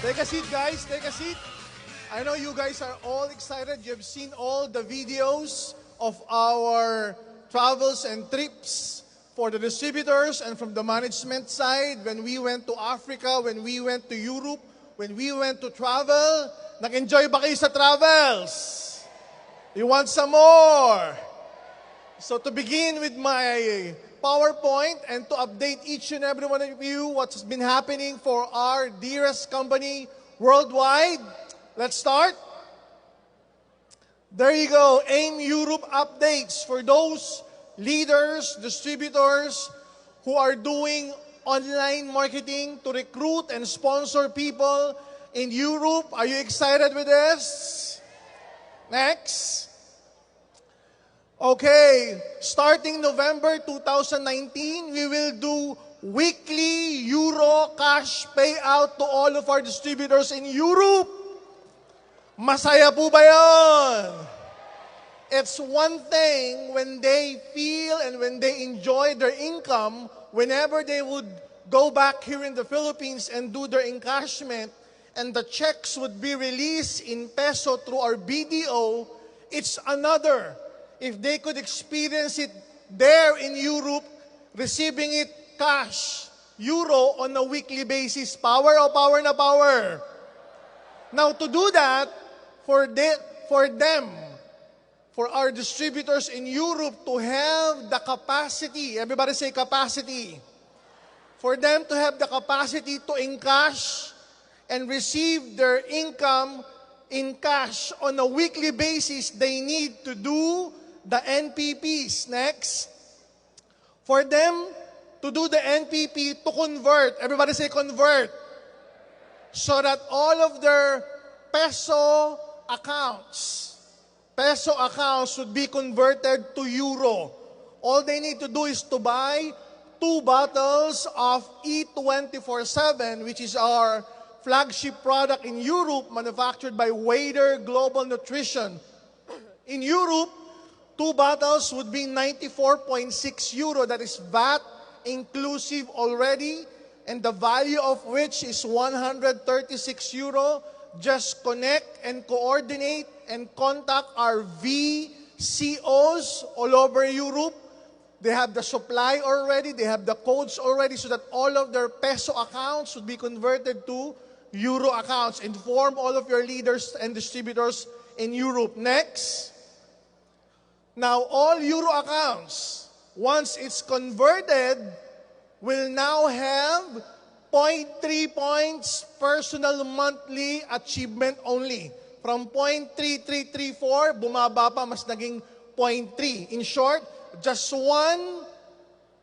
Take a seat, guys. Take a seat. I know you guys are all excited. You've seen all the videos of our travels and trips for the distributors and from the management side. When we went to Africa, when we went to Europe, when we went to travel, nag-enjoy ba kayo sa travels? You want some more? So to begin with my PowerPoint and to update each and every one of you what's been happening for our dearest company worldwide. Let's start. There you go, AIM Europe updates for those leaders, distributors who are doing online marketing to recruit and sponsor people in Europe. Are you excited with this? Next. Okay, starting November 2019, we will do weekly Euro cash payout to all of our distributors in Europe. Masaya po ba yun? It's one thing when they feel and when they enjoy their income, whenever they would go back here in the Philippines and do their encashment, and the checks would be released in peso through our BDO, it's another. If they could experience it there in Europe, receiving it cash, euro on a weekly basis. Power o power na power? Now to do that, for them, for our distributors in Europe to have the capacity, everybody say capacity, for them to have the capacity to encash and receive their income in cash on a weekly basis, they need to do the NPPs. Next. For them to do the NPP, to convert, everybody say convert, so that all of their peso accounts should be converted to euro. All they need to do is to buy 2 bottles of E24/7, which is our flagship product in Europe, manufactured by Wader Global Nutrition. In Europe, 2 bottles would be 94.6 euro. That is VAT inclusive already, and the value of which is 136 euro. Just connect and coordinate and contact our VCOs all over Europe. They have the supply already, they have the codes already, so that all of their peso accounts would be converted to euro accounts. Inform all of your leaders and distributors in Europe. Next. Now, all euro accounts, once it's converted, will now have 0.3 points personal monthly achievement only. From 0.3334, bumaba pa, mas naging 0.3. In short, just 1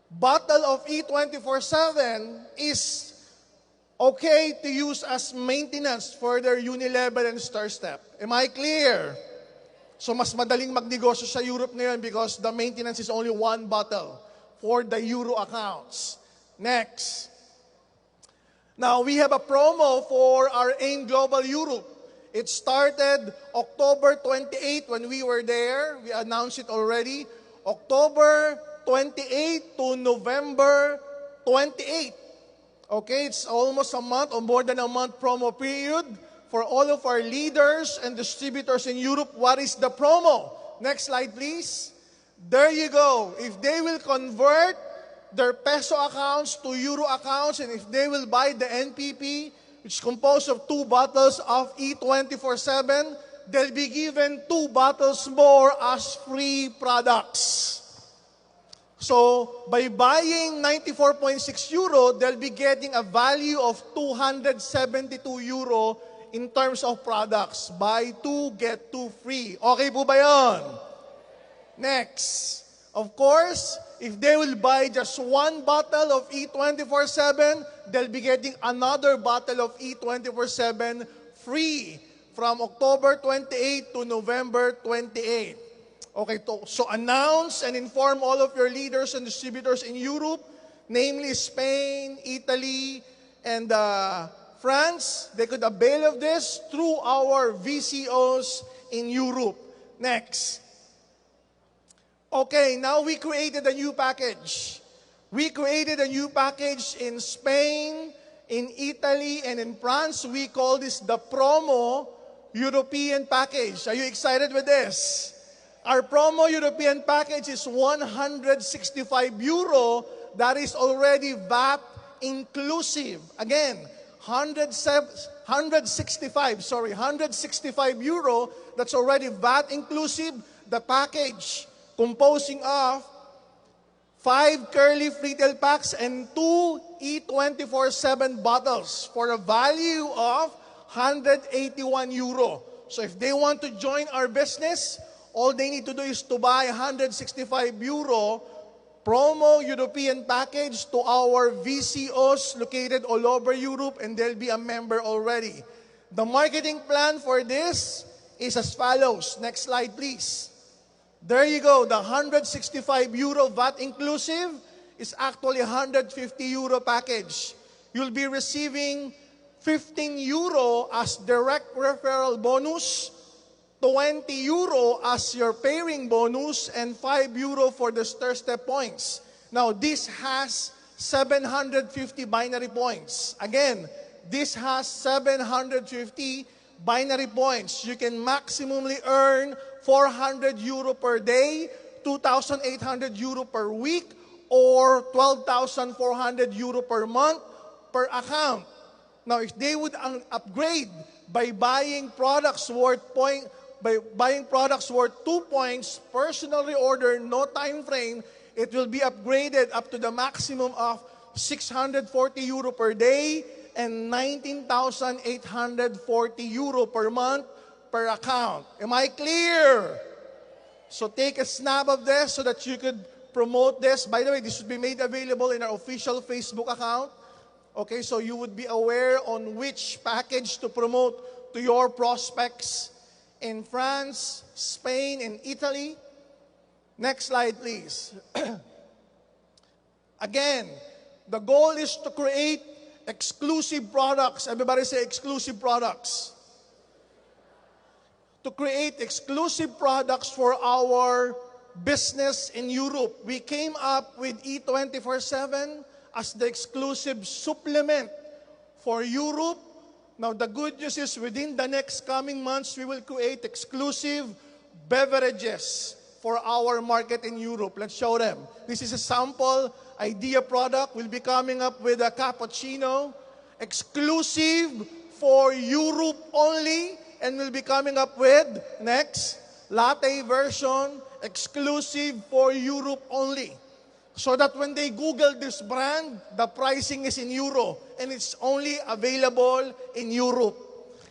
bottle of E24/7 is okay to use as maintenance for their Unilevel and Star Step. Am I clear? So mas madaling magnegosyo sa Europe ngayon because the maintenance is only 1 bottle for the euro accounts. Next. Now, we have a promo for our AIM Global Europe. It started October 28 when we were there. We announced it already. October 28 to November 28. Okay, it's almost a month or more than a month promo period for all of our leaders and distributors in Europe. What is the promo? Next slide, please. There you go. If they will convert their peso accounts to euro accounts, and if they will buy the NPP, which is composed of 2 bottles of E24/7, they'll be given 2 bottles more as free products. So, by buying 94.6 euro, they'll be getting a value of 272 euro in terms of products. Buy 2, get 2 free. Okay po ba yun? Next. Of course, if they will buy just 1 bottle of E24/7, they'll be getting another bottle of E24/7 free from October 28 to November 28. Okay, so announce and inform all of your leaders and distributors in Europe, namely Spain, Italy, and France. They could avail of this through our VCOs in Europe. Next. Okay, now we created a new package. We created a new package in Spain, In Italy and in France, we call this the promo European package. Are you excited with this? Our promo European package is 165 euro. That is already VAT inclusive. Again, 165 euro. That's already VAT inclusive. The package composing of 5 curly retail packs and 2 E24/7 bottles for a value of 181 euro. So if they want to join our business, all they need to do is to buy 165 euro promo European package to our VCOs located all over Europe, and they'll be a member already. The marketing plan for this is as follows. Next slide, please. There you go. The 165 euro VAT inclusive is actually 150 euro package. You'll be receiving 15 euro as direct referral bonus, 20 euro as your pairing bonus, and 5 euro for the stir step points. Now, this has 750 binary points. Again, this has 750 binary points. You can maximally earn 400 euro per day, 2,800 euro per week, or 12,400 euro per month per account. Now, if they would upgrade by buying products worth 2 points, personally order, no time frame, it will be upgraded up to the maximum of 640 euro per day and 19,840 euro per month per account. Am I clear? So take a snap of this so that you could promote this. By the way, this should be made available in our official Facebook account. Okay, so you would be aware on which package to promote to your prospects in France, Spain, and Italy. Next slide, please. Again, the goal is to create exclusive products. Everybody say exclusive products. To create exclusive products for our business in Europe. We came up with E24/7 as the exclusive supplement for Europe. Now, the good news is within the next coming months, we will create exclusive beverages for our market in Europe. Let's show them. This is a sample idea product. We'll be coming up with a cappuccino, exclusive for Europe only, and we'll be coming up with, next, latte version, exclusive for Europe only. So that when they Google this brand, the pricing is in euro, and it's only available in Europe.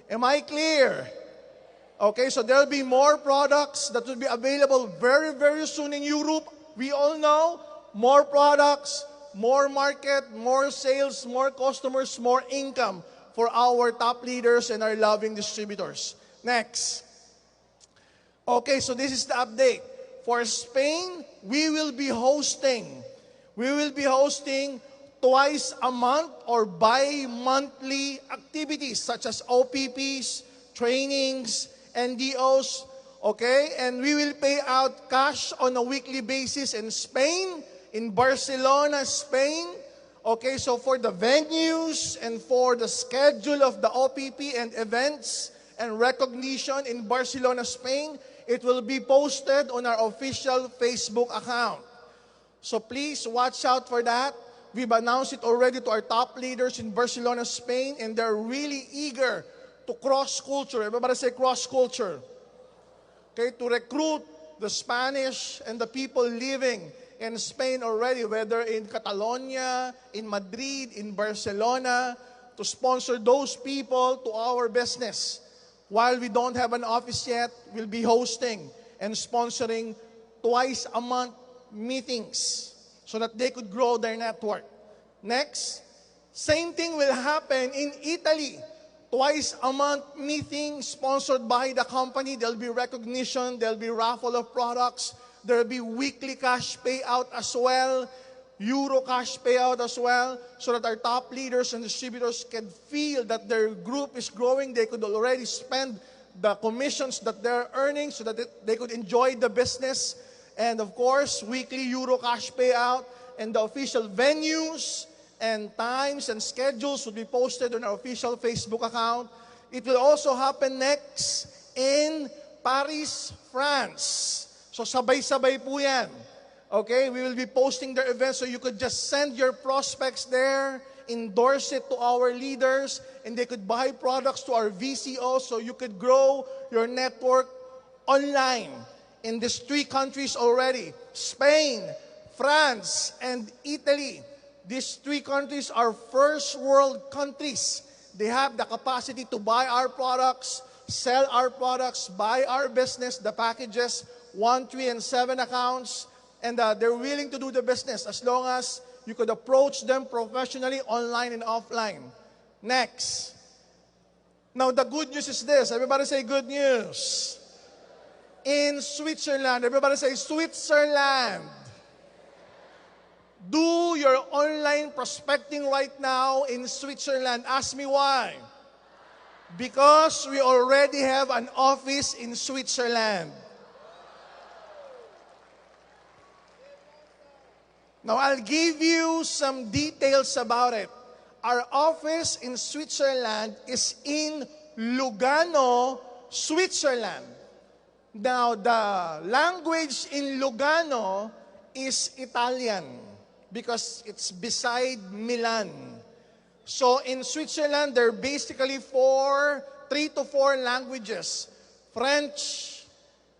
Am I clear? Okay, so there'll be more products that will be available very, very soon in Europe. We all know, more products, more market, more sales, more customers, more income for our top leaders and our loving distributors. Next. Okay, so this is the update. For Spain, we will be hosting twice a month or bi-monthly activities such as OPPs, trainings, NDOs, okay? And we will pay out cash on a weekly basis in Spain, in Barcelona, Spain. Okay, so for the venues and for the schedule of the OPP and events and recognition in Barcelona, Spain, it will be posted on our official Facebook account. So please watch out for that. We've announced it already to our top leaders in Barcelona, Spain, and they're really eager to cross-culture. Everybody say cross-culture. Okay, to recruit the Spanish and the people living in Spain already, whether in Catalonia, in Madrid, in Barcelona, to sponsor those people to our business. While we don't have an office yet, we'll be hosting and sponsoring twice a month meetings so that they could grow their network. Next, same thing will happen in Italy. Twice a month meeting sponsored by the company. There'll be recognition, there'll be raffle of products, there'll be weekly cash payout as well, Euro cash payout as well, so that our top leaders and distributors can feel that their group is growing. They could already spend the commissions that they're earning so that they could enjoy the business. And of course, weekly Euro cash payout and the official venues and times and schedules will be posted on our official Facebook account. It will also happen next in Paris, France. So sabay-sabay po yan. Okay, we will be posting their events, so you could just send your prospects there, endorse it to our leaders, and they could buy products to our VCO, so you could grow your network online in these 3 countries already: Spain, France, and Italy. These 3 countries are first world countries. They have the capacity to buy our products, sell our products, buy our business, the packages, 1, 3, and 7 accounts, and they're willing to do the business as long as you could approach them professionally, online and offline. Next. Now, the good news is this. Everybody say good news. In Switzerland, everybody say Switzerland. Do your online prospecting right now in Switzerland. Ask me why. Because we already have an office in Switzerland. Now, I'll give you some details about it. Our office in Switzerland is in Lugano, Switzerland. Now, the language in Lugano is Italian because it's beside Milan. So, in Switzerland, there are basically 3 to 4 languages. French,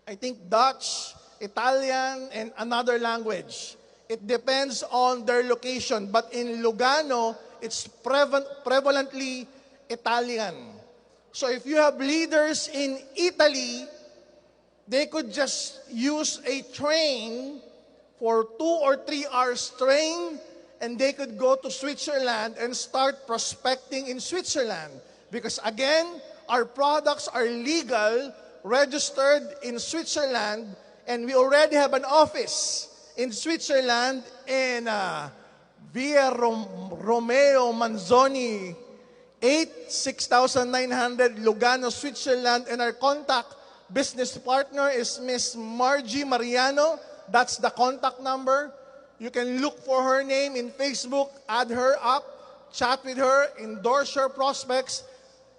I think Dutch, Italian, and another language. It depends on their location. But in Lugano, it's prevalently Italian. So if you have leaders in Italy, they could just use a train for 2 or 3 hours train, and they could go to Switzerland and start prospecting in Switzerland. Because again, our products are legal, registered in Switzerland, and we already have an office in Switzerland, in Via Romeo Manzoni, 6900 Lugano, Switzerland. And our contact business partner is Miss Margie Mariano. That's the contact number. You can look for her name in Facebook, add her up, chat with her, endorse her prospects.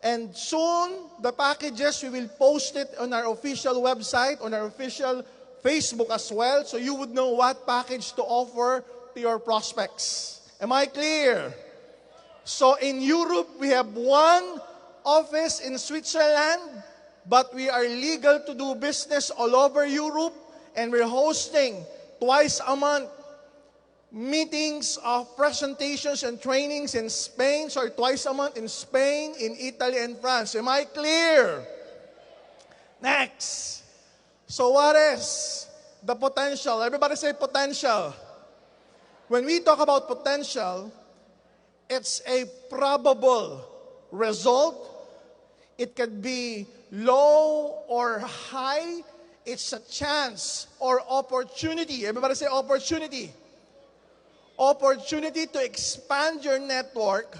And soon, the packages, we will post it on our official website, on our official Facebook as well, so you would know what package to offer to your prospects. Am I clear? So in Europe, we have 1 office in Switzerland, but we are legal to do business all over Europe, and we're hosting twice a month meetings of presentations and trainings in Spain, twice a month in Spain, in Italy, and France. Am I clear? Next. So what is the potential? Everybody say potential. When we talk about potential, it's a probable result. It could be low or high. It's a chance or opportunity. Everybody say opportunity. Opportunity to expand your network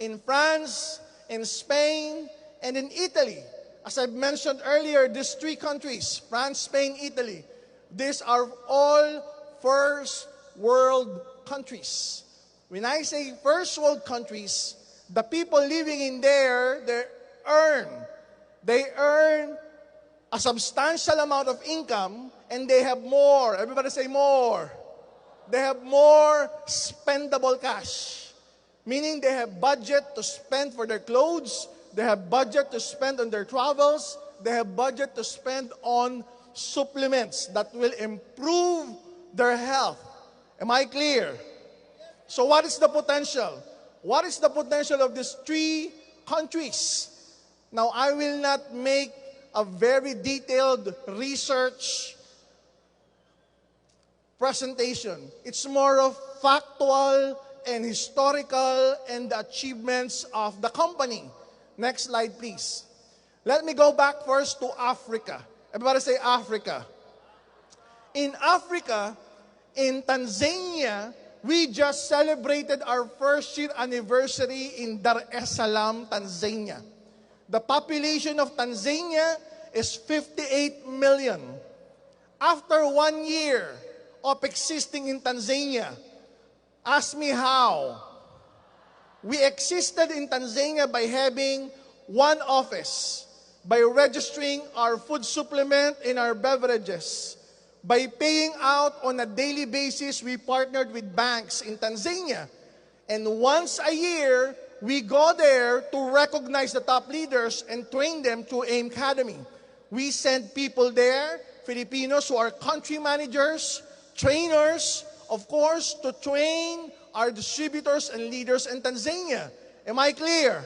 in France, in Spain, and in Italy. As I mentioned earlier, these 3 countries, France, Spain, Italy, these are all first world countries. When I say first world countries, the people living in there, they earn a substantial amount of income, and they have more. Everybody say more. They have more spendable cash, meaning they have budget to spend for their clothes, they have budget to spend on their travels, they have budget to spend on supplements that will improve their health. Am I clear? So what is the potential? What is the potential of these 3 countries? Now, I will not make a very detailed research presentation. It's more of factual and historical and the achievements of the company. Next slide, please. Let me go back first to Africa. Everybody say Africa. In Africa, in Tanzania, we just celebrated our first year anniversary in Dar es Salaam, Tanzania. The population of Tanzania is 58 million. After 1 year of existing in Tanzania, ask me how. We existed in Tanzania by having one office, by registering our food supplement and our beverages. By paying out on a daily basis, we partnered with banks in Tanzania. And once a year, we go there to recognize the top leaders and train them through AIM Academy. We send people there, Filipinos who are country managers, trainers, of course, to train our distributors and leaders in Tanzania. Am I clear?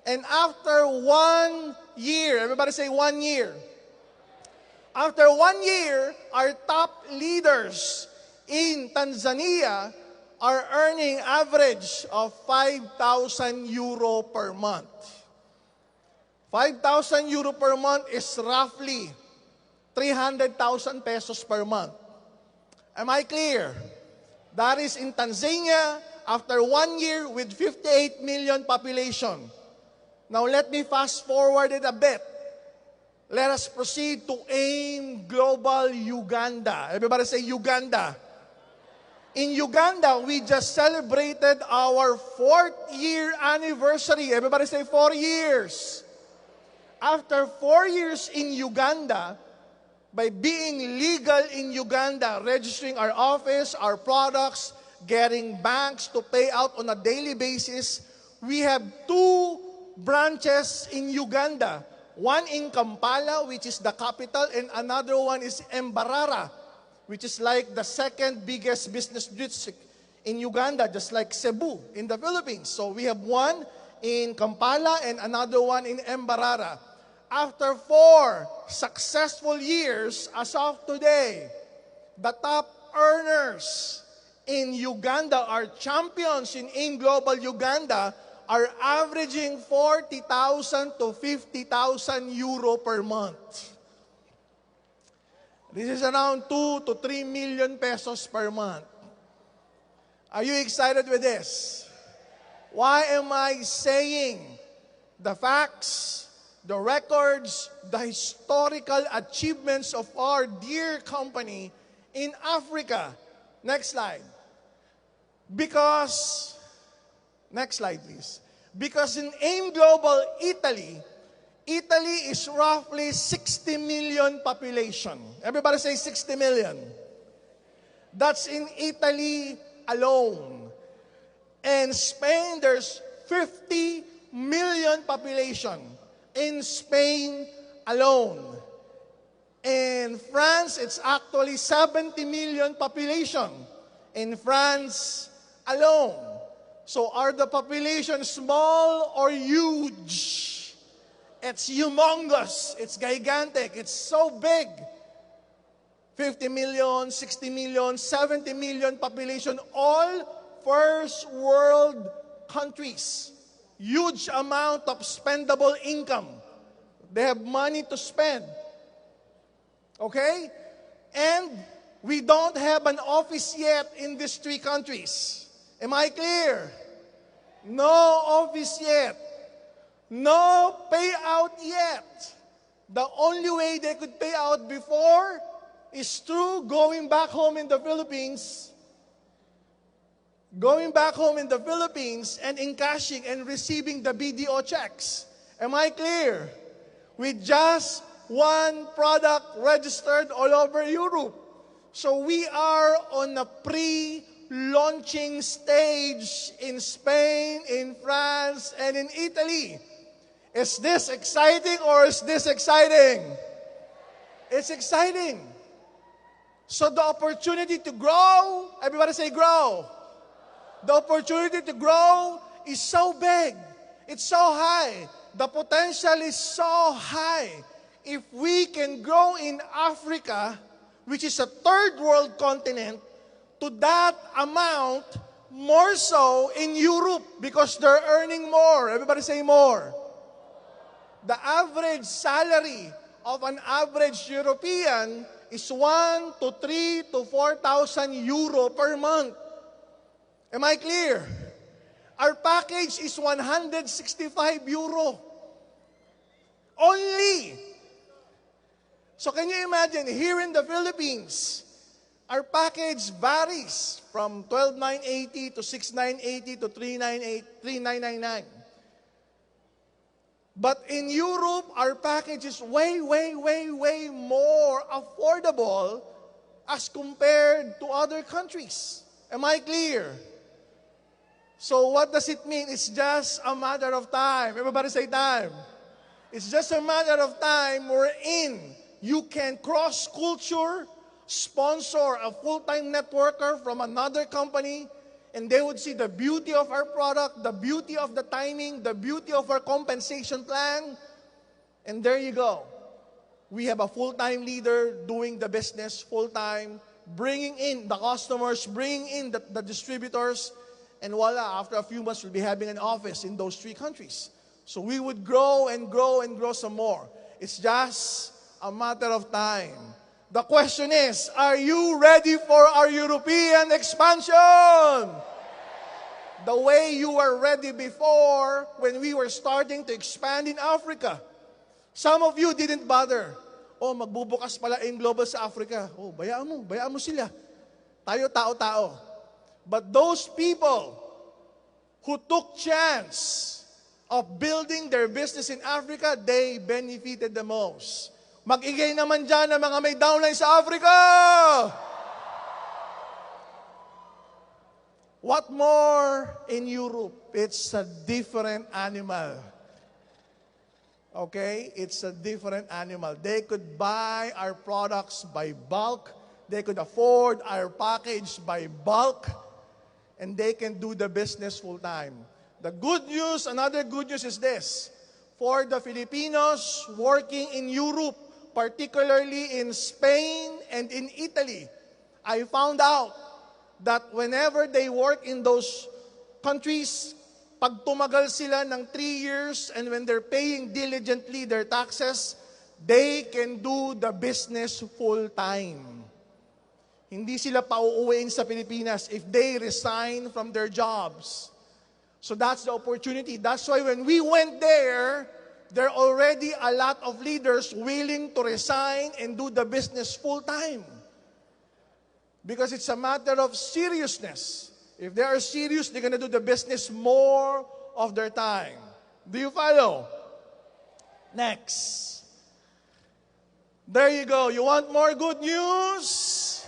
And after 1 year, everybody say 1 year. After 1 year, our top leaders in Tanzania are earning average of 5,000 euro per month. 5,000 euro per month is roughly 300,000 pesos per month. Am I clear? That is in Tanzania after 1 year with 58 million population. Now let me fast forward it a bit. Let us proceed to AIM Global Uganda. Everybody say Uganda. In Uganda, we just celebrated our 4th year anniversary. Everybody say 4 years. After 4 years in Uganda, by being legal in Uganda, registering our office, our products, getting banks to pay out on a daily basis, we have 2 branches in Uganda. One in Kampala, which is the capital, and another one is Mbarara, which is like the 2nd biggest business district in Uganda, just like Cebu in the Philippines. So we have one in Kampala and another one in Mbarara. After 4 successful years, as of today, the top earners in Uganda, our champions in AIM Global Uganda, are averaging 40,000 to 50,000 euro per month. This is around 2 to 3 million pesos per month. Are you excited with this? Why am I saying the facts, the records, the historical achievements of our dear company in Africa? Next slide. Because, next slide please. Because in AIM Global Italy, Italy is roughly 60 million population. Everybody say 60 million. That's in Italy alone. And Spain, there's 50 million population in Spain alone. In France, it's actually 70 million population in France alone. So are the population small or huge? It's humongous. It's gigantic. It's so big. 50 million, 60 million, 70 million population, all first world countries. Huge amount of spendable income. They have money to spend. Okay? And we don't have an office yet in these 3 countries. Am I clear? No office yet. No payout yet. The only way they could pay out before is through going back home in the Philippines. Going back home in the Philippines and encashing and receiving the BDO checks. Am I clear? With just one product registered all over Europe. So we are on a pre-launching stage in Spain, in France, and in Italy. Is this exciting or is this exciting? It's exciting. So the opportunity to grow, everybody say grow. The opportunity to grow is so big. It's so high. The potential is so high. If we can grow in Africa, which is a 3rd world continent, to that amount, more so in Europe because they're earning more. Everybody say more. The average salary of an average European is 1 to 3 to 4,000 euro per month. Am I clear? Our package is 165 euro. Only. So can you imagine, here in the Philippines, Our package varies from 12,980 to 6,980 to 3,999. But in Europe, our package is way more affordable as compared to other countries. Am I clear? So what does it mean? It's just a matter of time. Everybody say time. It's just a matter of time wherein you can cross-culture, sponsor a full-time networker from another company, and they would see the beauty of our product, the beauty of the timing, the beauty of our compensation plan, and there you go. We have a full-time leader doing the business full-time, bringing in the customers, bringing in the distributors, and voila, after a few months, we'll be having an office in those 3 countries. So we would grow and grow and grow some more. It's just a matter of time. The question is, are you ready for our European expansion? The way you were ready before when we were starting to expand in Africa. Some of you didn't bother. Oh, magbubukas pala in global sa Africa. Oh, bayaan mo sila. Tayo, tao-tao. But those people who took chance of building their business in Africa, they benefited the most. Mag-igay naman dyan ang mga may downline sa Africa! What more in Europe? It's a different animal. Okay? It's a different animal. They could buy our products by bulk. They could afford our package by bulk. And they can do the business full-time. The good news, another good news is this. For the Filipinos working in Europe, particularly in Spain and in Italy, I found out that whenever they work in those countries, pag tumagal sila ng 3 years and when they're paying diligently their taxes, they can do the business full-time. Hindi sila pauuwiin sa Pilipinas if they resign from their jobs. So that's the opportunity. That's why when we went there are already a lot of leaders willing to resign and do the business full-time. Because it's a matter of seriousness. If they are serious, they're going to do the business more of their time. Do you follow? Next. There you go. You want more good news?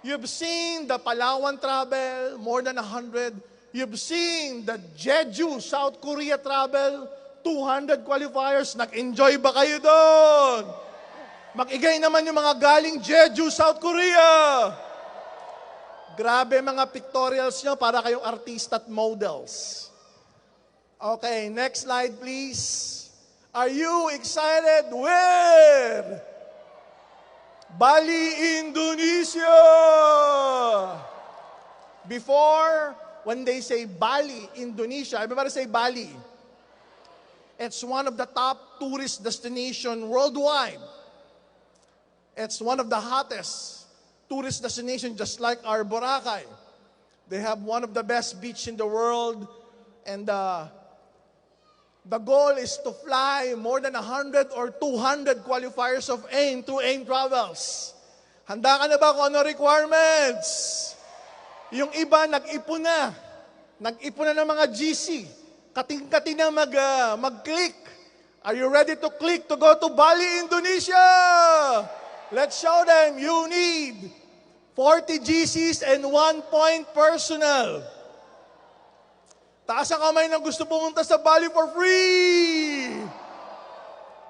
You've seen the Palawan travel, more than 100. You've seen the Jeju, South Korea travel, 200 qualifiers. Nag-enjoy ba kayo doon? Mag-igay naman yung mga galing Jeju, South Korea. Grabe mga pictorials nyo para kayong artista at models. Okay, next slide please. Are you excited? Where? Bali, Indonesia! Before, when they say Bali, Indonesia, everybody say Bali. It's one of the top tourist destinations worldwide. It's one of the hottest tourist destinations, just like our Boracay. They have one of the best beaches in the world, and the goal is to fly more than 100 or 200 qualifiers of AIM through AIM Travels. Handa ka na ba kung ano requirements? Yung iba, nag-ipon na. Nag-ipon na ng mga GC. Kating-kating na mag-click. Are you ready to click to go to Bali, Indonesia? Let's show them. You need 40 GCs and 1 point personnel. Taas ang kamay na gusto pumunta sa Bali for free.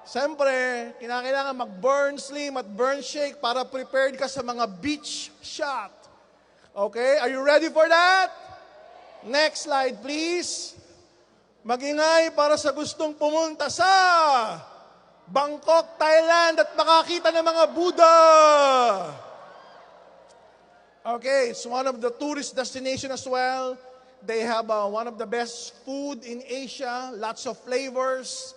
Siyempre, kinakailangan mag-burn slim at burn shake para prepared ka sa mga beach shot. Okay, are you ready for that? Next slide, please. Mag-ingay para sa gustong pumunta sa Bangkok, Thailand at makakita ng mga Buddha. Okay, it's one of the tourist destination as well. They have one of the best food in Asia, lots of flavors.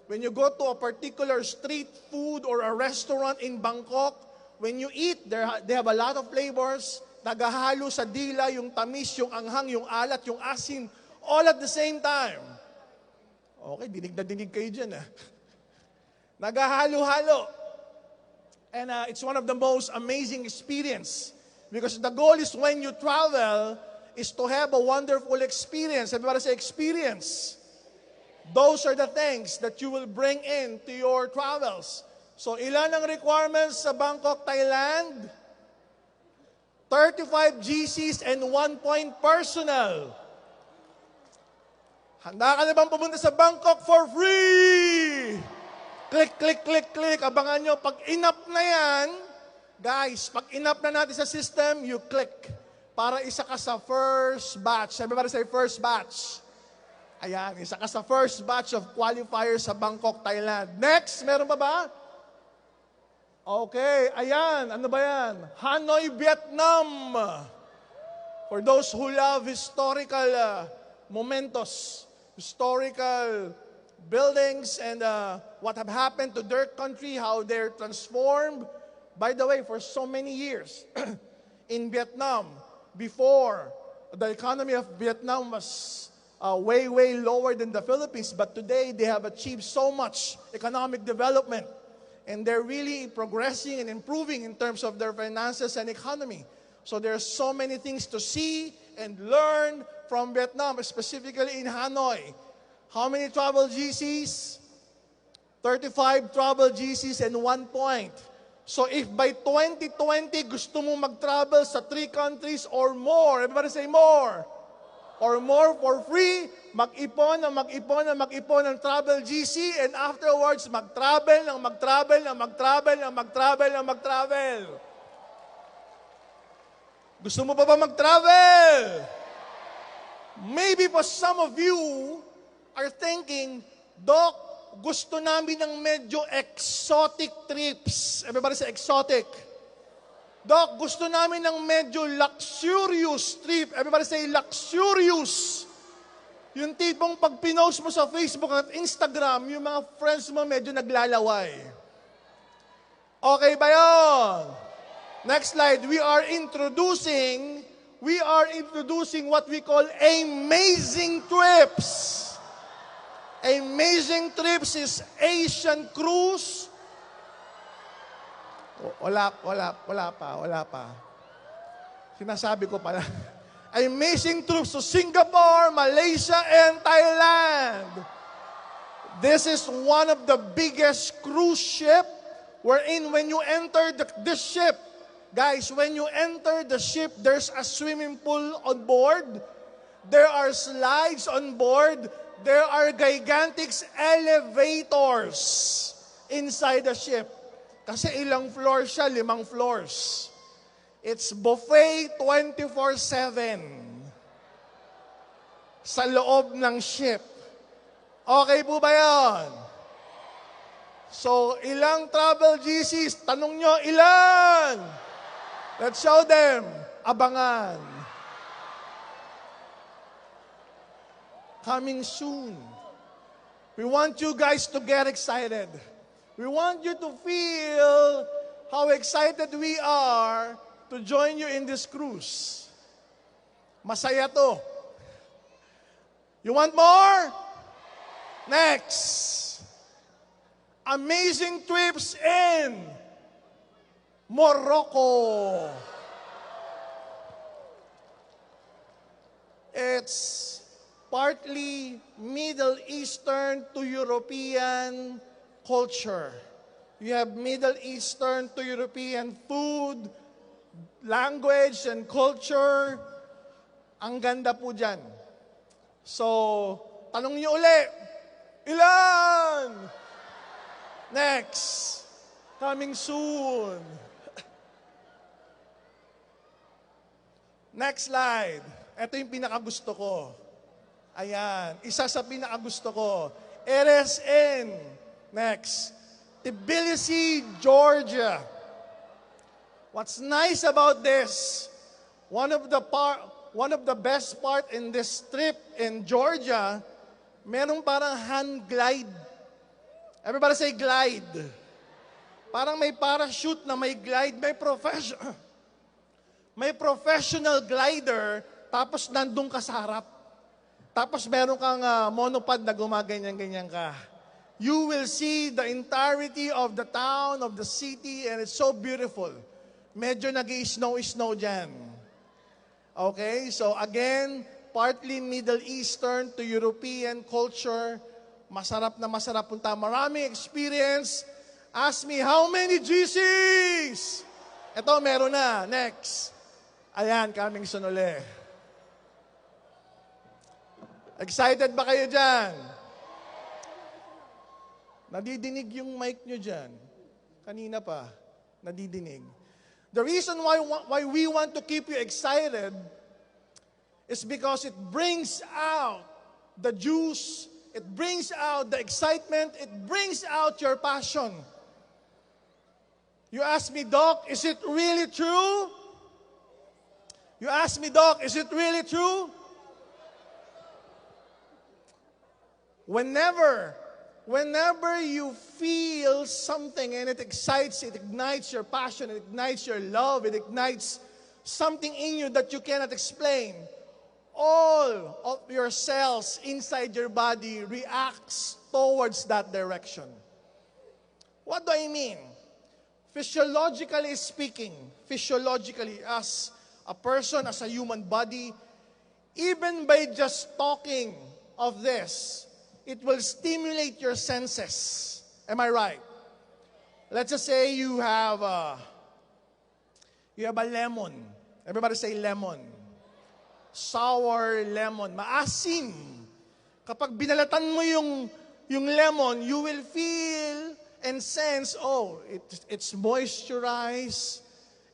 When you go to a particular street food or a restaurant in Bangkok, when you eat, they have a lot of flavors. Naghahalo sa dila, yung tamis, yung anghang, yung alat, yung asin, all at the same time. Okay, dinig na dinig kayo dyan. Naghahalo-halo. And it's one of the most amazing experience because the goal is when you travel is to have a wonderful experience. Everybody say experience. Those are the things that you will bring into your travels. So ilan ang requirements sa Bangkok, Thailand? 35 GCs and 1 point personal. Handa ka na bang pumunta sa Bangkok for free? Click, click, click, click. Abangan nyo, pag inap na yan, guys, pag inap na natin sa system, you click. Para isa ka sa first batch. Everybody say first batch. Ayan, isa ka sa first batch of qualifiers sa Bangkok, Thailand. Next, meron pa ba? Okay, ayan. Ano ba yan? Hanoi, Vietnam. For those who love historical momentos, historical buildings and what have happened to their country, how they're transformed. By the way, for so many years in Vietnam, before the economy of Vietnam was way, way lower than the Philippines, but today they have achieved so much economic development and they're really progressing and improving in terms of their finances and economy. So there's so many things to see and learn from Vietnam, specifically in Hanoi. How many travel GCs? 35 travel GCs and 1 point. So if by 2020 gusto mo mag-travel sa 3 countries or more, everybody say more, or more for free, mag-ipon ng travel GC and afterwards mag-travel. Gusto mo pa ba mag-travel? Maybe for some of you are thinking, Doc, gusto namin ng medyo exotic trips. Everybody say exotic. Doc, gusto namin ng medyo luxurious trip. Everybody say luxurious. Yung tipong pag pinost mo sa Facebook at Instagram, yung mga friends mo medyo naglalaway. Okay ba yun? Next slide. We are introducing what we call amazing trips. Amazing Trips is Asian cruise. Wala pa. Sinasabi ko pala. Amazing trips to Singapore, Malaysia, and Thailand. This is one of the biggest cruise ship wherein when you enter this ship, guys, when you enter the ship, there's a swimming pool on board. There are slides on board. There are gigantic elevators inside the ship. Kasi ilang floors siya? 5 floors. It's buffet 24/7 sa loob ng ship. Okay po ba yan? So, ilang travel GCs? Tanong nyo, ilan? Let's show them. Abangan. Coming soon. We want you guys to get excited. We want you to feel how excited we are to join you in this cruise. Masaya to. You want more? Next. Amazing trips in Morocco. It's partly Middle Eastern to European culture. You have Middle Eastern to European food, language, and culture. Ang ganda po dyan. So, tanong niyo uli, ilan? Next. Coming soon. Next slide. Ito yung pinakagusto ko. Ayan, isa sa pinakagusto ko. RSN. Next. Tbilisi, Georgia. What's nice about this, one of the best part in this trip in Georgia, merong parang hand glide. Everybody say glide. Parang may parachute na may glide, may professional glider, tapos nandun ka sa harap. Tapos meron kang monopod na gumaganyan-ganyan ka. you will see the entirety of the town, of the city, and it's so beautiful. Medyo nag-i-snow dyan. Okay, so again, partly Middle Eastern to European culture. Masarap na masarap punta. Maraming experience. Ask me, how many GCs? Ito, meron na. Next. Ayan, coming soon uli. Excited ba kayo dyan? Nadidinig yung mic nyo dyan. Kanina pa, nadidinig. The reason why we want to keep you excited is because it brings out the juice, it brings out the excitement, it brings out your passion. You ask me, Doc, is it really true? You ask me, Doc, is it really true? Whenever you feel something and it excites, it ignites your passion, it ignites your love, it ignites something in you that you cannot explain, all of your cells inside your body reacts towards that direction. What do I mean? Physiologically speaking, as a person, as a human body, even by just talking of this, it will stimulate your senses. Am I right? Let's just say you have a lemon. Everybody say lemon. Sour lemon. Maasim. Kapag binalatan mo yung lemon, you will feel and sense, it's moisturized,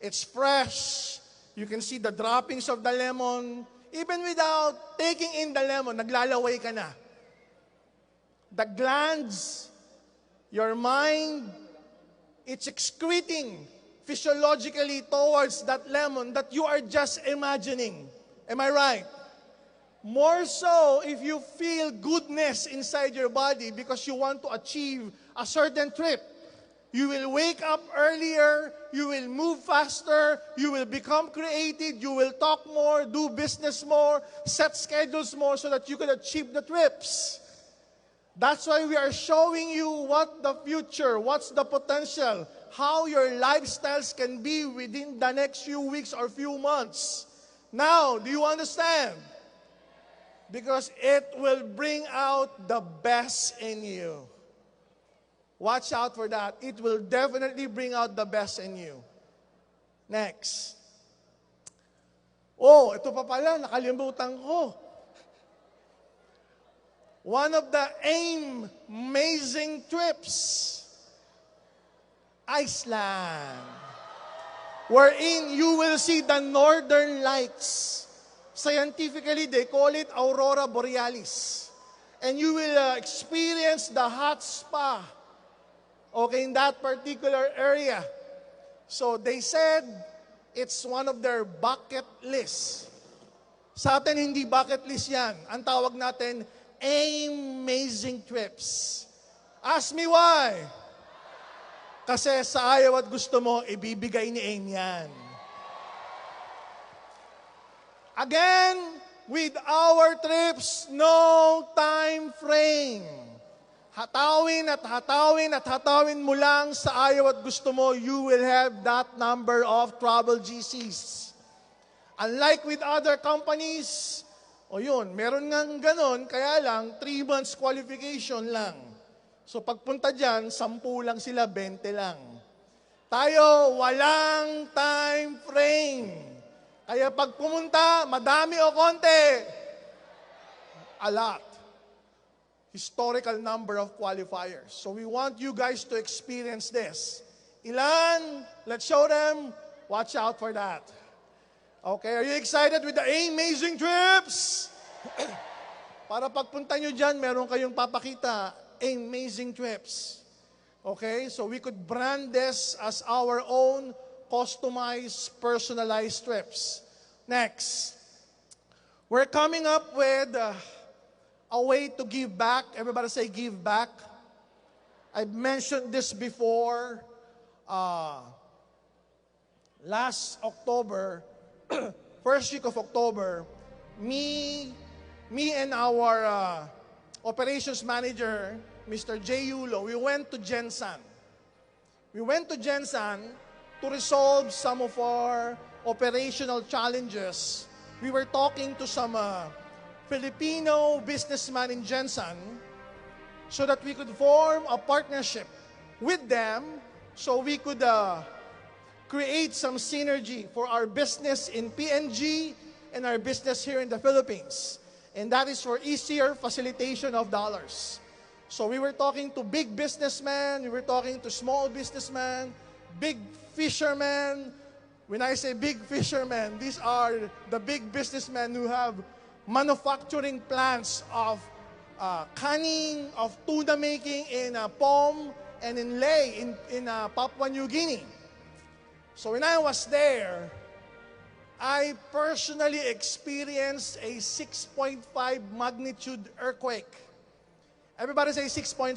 it's fresh. You can see the droppings of the lemon. Even without taking in the lemon, naglalaway ka na. The glands, your mind, it's excreting physiologically towards that lemon that you are just imagining. Am I right? More so if you feel goodness inside your body because you want to achieve a certain trip. You will wake up earlier, you will move faster, you will become creative, you will talk more, do business more, set schedules more so that you can achieve the trips. That's why we are showing you what the future, what's the potential, how your lifestyles can be within the next few weeks or few months. Now, do you understand? Because it will bring out the best in you. Watch out for that. It will definitely bring out the best in you. Next. Ito pa pala, nakalimutan ko. One of the amazing trips, Iceland, wherein you will see the northern lights. Scientifically, they call it Aurora Borealis. And you will experience the hot spa, in that particular area. So they said, it's one of their bucket lists. Sa atin, hindi bucket list yan. Ang tawag natin, amazing trips. Ask me why. Kasi sa ayaw at gusto mo, ibibigay ni AIM yan. Again, with our trips, no time frame. Hatawin at hatawin at hatawin mo lang sa ayaw at gusto mo, you will have that number of travel GCs. Unlike with other companies, meron nga ganon, kaya lang, 3 months qualification lang. So pagpunta dyan, 10 lang sila, 20 lang. Tayo, walang time frame. Kaya pag pumunta, madami o konti? A lot. Historical number of qualifiers. So we want you guys to experience this. Ilan? Let's show them. Watch out for that. Okay, are you excited with the amazing trips? Para pagpunta nyo dyan, meron kayong papakita, amazing trips. Okay, so we could brand this as our own customized, personalized trips. Next, we're coming up with a way to give back. Everybody say give back. I've mentioned this before. Last October, first week of October, me and our operations manager Mr. J. Yulo, we went to Jensan. We went to Jensan to resolve some of our operational challenges. We were talking to some Filipino businessmen in Jensan so that we could form a partnership with them so we could create some synergy for our business in PNG and our business here in the Philippines. And that is for easier facilitation of dollars. So we were talking to big businessmen, we were talking to small businessmen, big fishermen. When I say big fishermen, these are the big businessmen who have manufacturing plants of canning, of tuna making in POM and in Ley, in Papua New Guinea. So when I was there, I personally experienced a 6.5 magnitude earthquake. Everybody say 6.5.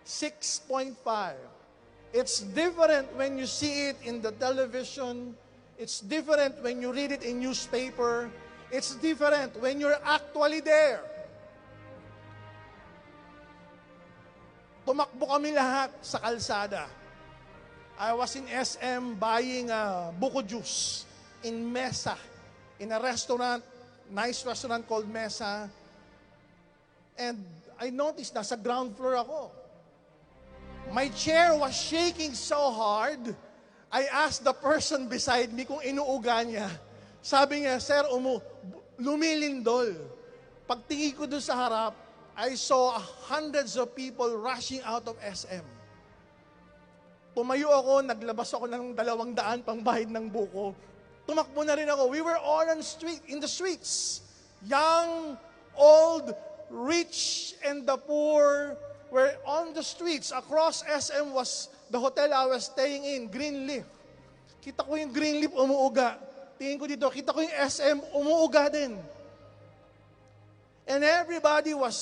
6.5. It's different when you see it in the television. It's different when you read it in newspaper. It's different when you're actually there. Tumakbo kami lahat sa kalsada. I was in SM buying buko juice in Mesa, in a restaurant, nice restaurant called Mesa. And I noticed nasa ground floor ako. My chair was shaking so hard, I asked the person beside me kung inuuga niya. Sabi niya, sir, lumilindol. Pagtingin ko doon sa harap, I saw hundreds of people rushing out of SM. Tumayo ako, naglabas ako ng 200 pang bahid ng buko. Tumakbo na rin ako. We were all in the streets. Young, old, rich, and the poor were on the streets. Across SM was the hotel I was staying in, Greenleaf. Kita ko yung Greenleaf umuuga. Tingin ko dito, kita ko yung SM umuuga din. And everybody was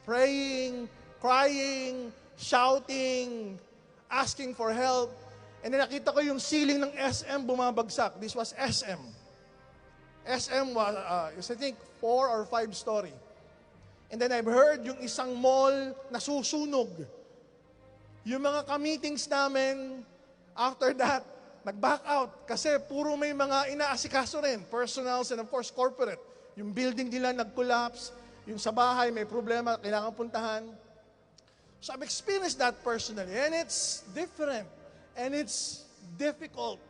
praying, crying, shouting, asking for help. And then nakita ko yung ceiling ng SM bumabagsak. This was SM. SM was, I think, 4 or 5 story. And then I've heard yung isang mall nasusunog. Yung mga ka-meetings namin, after that, nag-back out. Kasi puro may mga inaasikaso rin, personals and of course corporate. Yung building nila nag-collapse, yung sa bahay may problema, kailangan puntahan. So I've experienced that personally, and it's different, and it's difficult.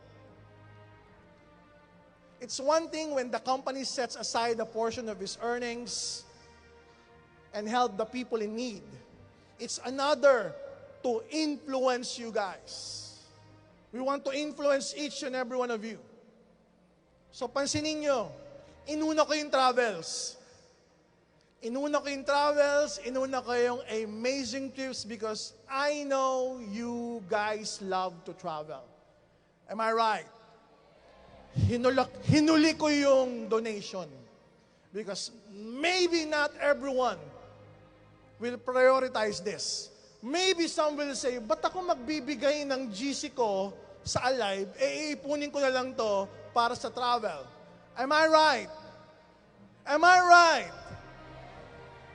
It's one thing when the company sets aside a portion of its earnings and help the people in need. It's another to influence you guys. We want to influence each and every one of you. So pansinin nyo, inuna ko yung travels. Inuna ko yung travels, inuna ko yung amazing trips because I know you guys love to travel. Am I right? Hinuli ko yung donation because maybe not everyone will prioritize this. Maybe some will say, ba't ako magbibigay ng GC ko sa Alive, iipunin ko na lang to para sa travel. Am I right? Am I right?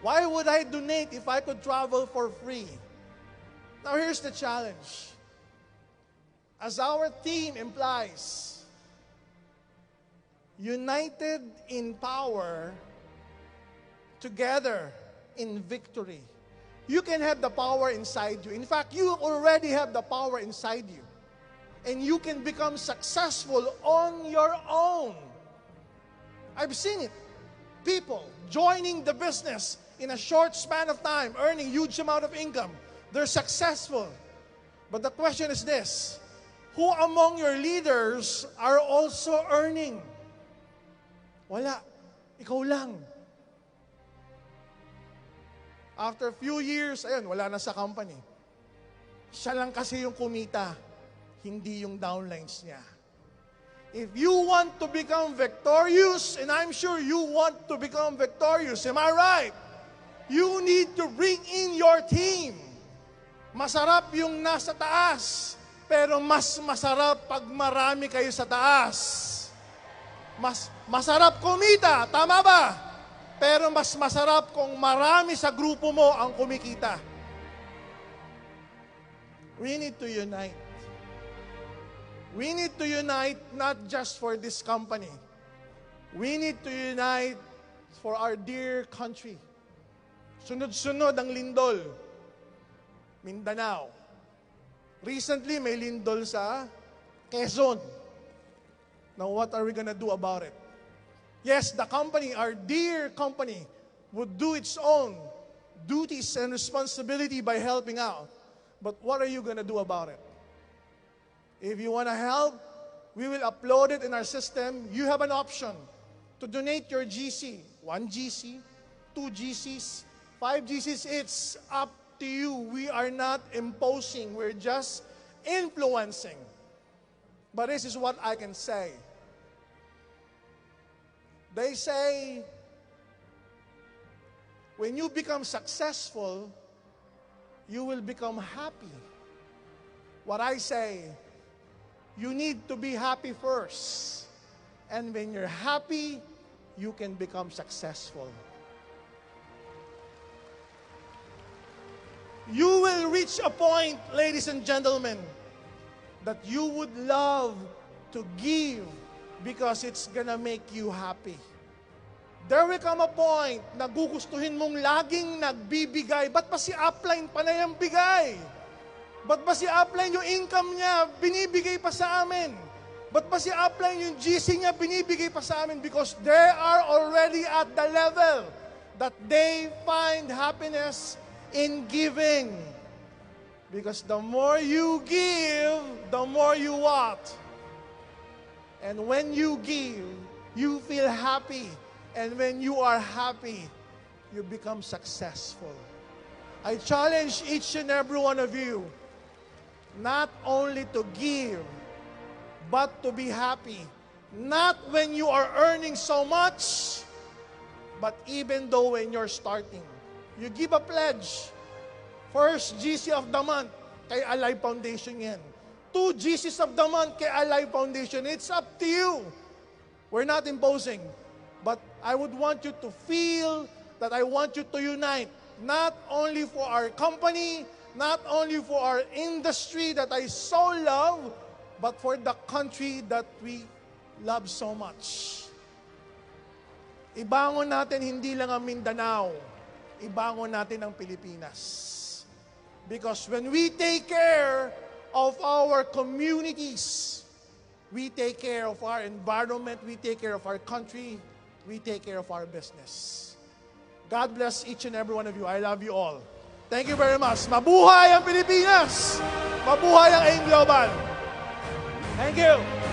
Why would I donate if I could travel for free? Now here's the challenge. As our theme implies, united in power, together in victory. You can have the power inside you. In fact, you already have the power inside you. And you can become successful on your own. I've seen it. People joining the business in a short span of time, earning huge amount of income. They're successful. But the question is this, who among your leaders are also earning? Wala. Ikaw lang. After a few years, ayun, wala na sa company. Siya lang kasi yung kumita, hindi yung downlines niya. If you want to become victorious, and I'm sure you want to become victorious, am I right? You need to bring in your team. Masarap yung nasa taas, pero mas masarap pag marami kayo sa taas. Masarap kumita, tama ba? Pero mas masarap kung marami sa grupo mo ang kumikita. We need to unite. We need to unite not just for this company. We need to unite for our dear country. Sunod-sunod ang lindol. Mindanao. Recently, may lindol sa Quezon. Now, what are we gonna do about it? Yes, the company, our dear company, would do its own duties and responsibility by helping out. But what are you gonna do about it? If you wanna help, we will upload it in our system. You have an option to donate your GC. 1 GC, 2 GCs, 5 GCs, it's up to you. We are not imposing, we're just influencing. But this is what I can say. They say, when you become successful, you will become happy. What I say, you need to be happy first. And when you're happy, you can become successful. You will reach a point, ladies and gentlemen, that you would love to give because it's gonna make you happy. There will come a point na gugustuhin mong laging nagbibigay. Ba't pa si upline pa na yung bigay? Ba't pa si upline yung income niya, binibigay pa sa amin? Ba't pa si upline yung GC niya, binibigay pa sa amin? Because they are already at the level that they find happiness in giving. Because the more you give, the more you what? And when you give, you feel happy. And when you are happy, you become successful. I challenge each and every one of you, not only to give, but to be happy. Not when you are earning so much, but even though when you're starting. You give a pledge. First GC of the month, kay Alive Foundation yan. 2 GCs of the month kay Alive Foundation. It's up to you. We're not imposing. But I would want you to feel that I want you to unite. Not only for our company, not only for our industry that I so love, but for the country that we love so much. Ibangon natin hindi lang ang Mindanao, ibangon natin ang Pilipinas. Because when we take care of our communities, we take care of our environment, we take care of our country, we take care of our business. God bless each and every one of you. I love you all. Thank you very much. Mabuhay ang Pilipinas! Mabuhay ang AIM Global! Thank you!